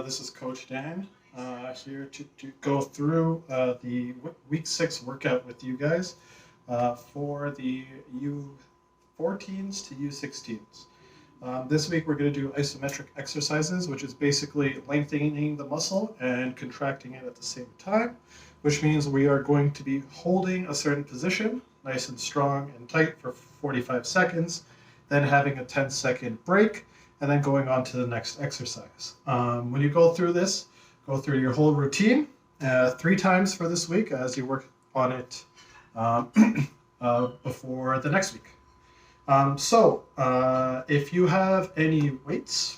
This is Coach Dan here to go through the week 6 workout with you guys for the U14s to U16s. This week we're going to do isometric exercises, which is basically lengthening the muscle and contracting it at the same time, which means we are going to be holding a certain position nice and strong and tight for 45 seconds, then having a 10-second break, and then going on to the next exercise. When you go through this, go through your whole routine 3 times for this week as you work on it before the next week. If you have any weights,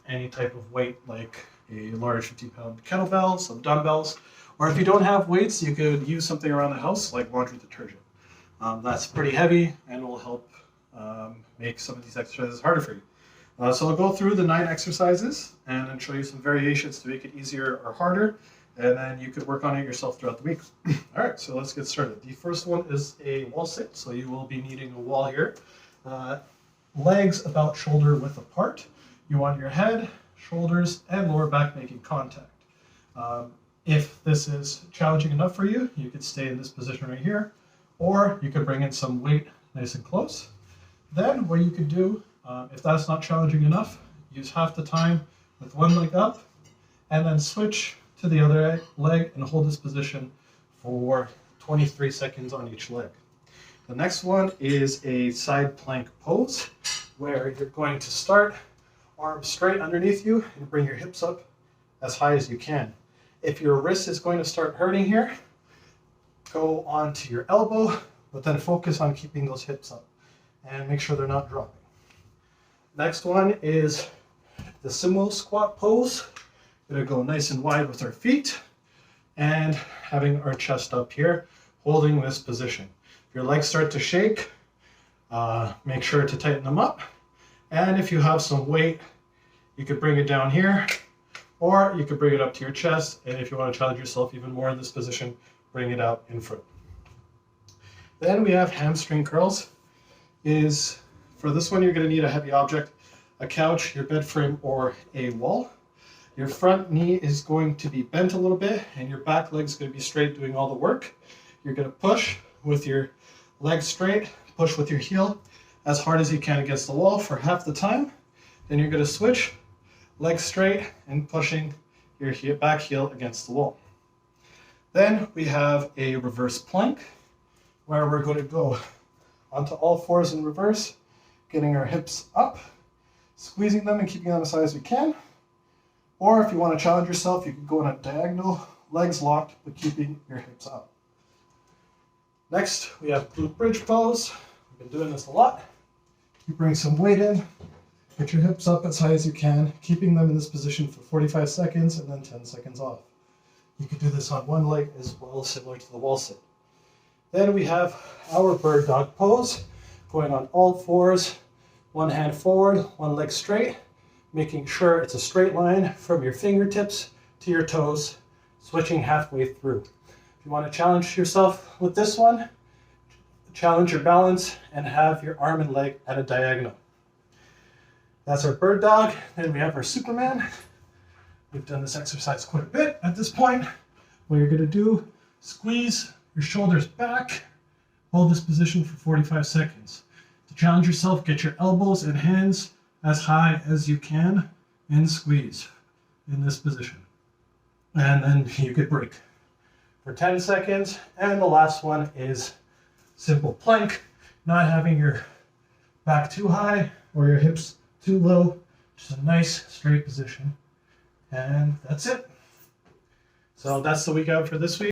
any type of weight like a large 50-pound kettlebell, some dumbbells, or if you don't have weights, you could use something around the house like laundry detergent. That's pretty heavy and will help make some of these exercises harder for you. So I'll go through the 9 exercises and then show you some variations to make it easier or harder, and then you could work on it yourself throughout the week. All right, so let's get started. The first one is a wall sit, so you will be needing a wall here. Legs about shoulder width apart. You want your head, shoulders, and lower back making contact. If this is challenging enough for you, you could stay in this position right here, or you could bring in some weight nice and close. Then what you could do, if that's not challenging enough, use half the time with one leg up, and then switch to the other leg and hold this position for 23 seconds on each leg. The next one is a side plank pose, where you're going to start arms straight underneath you and bring your hips up as high as you can. If your wrist is going to start hurting here, go onto your elbow, but then focus on keeping those hips up and make sure they're not dropping. Next one is the sumo squat pose. We're going to go nice and wide with our feet and having our chest up here, holding this position. If your legs start to shake, make sure to tighten them up. And if you have some weight, you could bring it down here, or you could bring it up to your chest. And if you want to challenge yourself even more in this position, bring it out in front. Then we have hamstring curls. For this one, you're going to need a heavy object, a couch, your bed frame, or a wall. Your front knee is going to be bent a little bit, and your back leg is going to be straight, doing all the work. You're going to push with your legs straight, push with your heel as hard as you can against the wall for half the time. Then you're going to switch, legs straight, and pushing your back heel against the wall. Then we have a reverse plank, where we're going to go onto all fours in reverse, getting our hips up, squeezing them and keeping them as high as we can. Or if you want to challenge yourself, you can go on a diagonal, legs locked, but keeping your hips up. Next, we have glute bridge pose. We've been doing this a lot. You bring some weight in, get your hips up as high as you can, keeping them in this position for 45 seconds and then 10 seconds off. You could do this on one leg as well, similar to the wall sit. Then we have our bird dog pose, going on all fours, one hand forward, one leg straight, making sure it's a straight line from your fingertips to your toes, switching halfway through. If you want to challenge yourself with this one, challenge your balance and have your arm and leg at a diagonal. That's our bird dog. Then we have our Superman. We've done this exercise quite a bit at this point. What you're going to do, squeeze your shoulders back, hold this position for 45 seconds. To challenge yourself, get your elbows and hands as high as you can and squeeze in this position. And then you could break for 10 seconds. And the last one is simple plank, not having your back too high or your hips too low, just a nice straight position. And that's it. So that's the week out for this week.